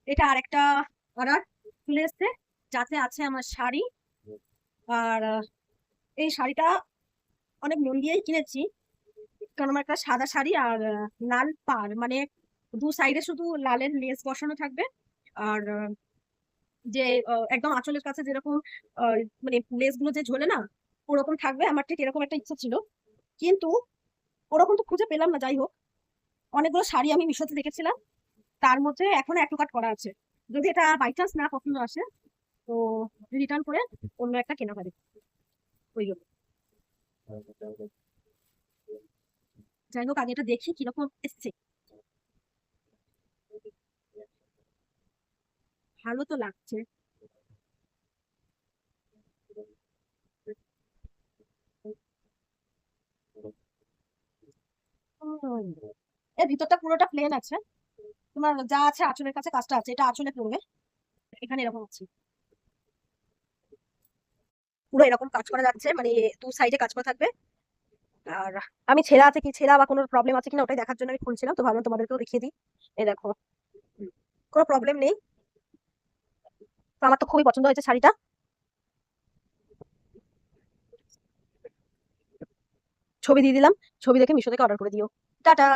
এটা আরেকটা অর্ডার চলে এসছে, যাতে আছে আমার শাড়ি। আর এই শাড়িটা অনেক মন দিয়েই কিনেছি, কারণ আমার একটা সাদা শাড়ি আর লাল পাড়, মানে দু সাইডে শুধু লালের লেস বসানো থাকবে। আর যে একদম আঁচলের কাছে যেরকম আহ, মানে লেস গুলো যে ঝোলে না, ওরকম থাকবে। আমার ঠিক এরকম একটা ইচ্ছা ছিল, কিন্তু ওরকম তো খুঁজে পেলাম না। যাই হোক, অনেকগুলো শাড়ি আমি মিশোতে দেখেছিলাম, তার মধ্যে এখনো অ্যাড টু কার্ট করা আছে। যদি এটা বাই চান্স না পছন্দ আসে, তো রিটার্ন করে অন্য একটা কেনা হবে। ওই জন্য যাই হোক, আগে এটা দেখি কিরকম এসছে। ভালো তো লাগছে। উম, এর ভিতরটা পুরোটা প্লেন আছে। তোমার যা আছে আঁচলের কাছে কাজটা আছে, এটা আঁচলে পড়বে। এখানে এরকম আছে, পুরো এরকম কাজ করা যাচ্ছে, মানে দু সাইডে কাজ করা থাকবে। আর আমি ছেঁড়া আছে কি, ছেঁড়া বা কোনো প্রবলেম আছে কিনা ওটাই দেখার জন্য আমি খুলছিলাম, তো ভাবলাম তোমাদেরকেও দেখিয়ে দিই। এই দেখো, কোনো প্রবলেম নেই। তো আমার তো খুবই পছন্দ হয়েছে শাড়িটা। ছবি দিয়ে দিলাম, ছবি দেখে মিশো থেকে অর্ডার করে দিও। টাটা।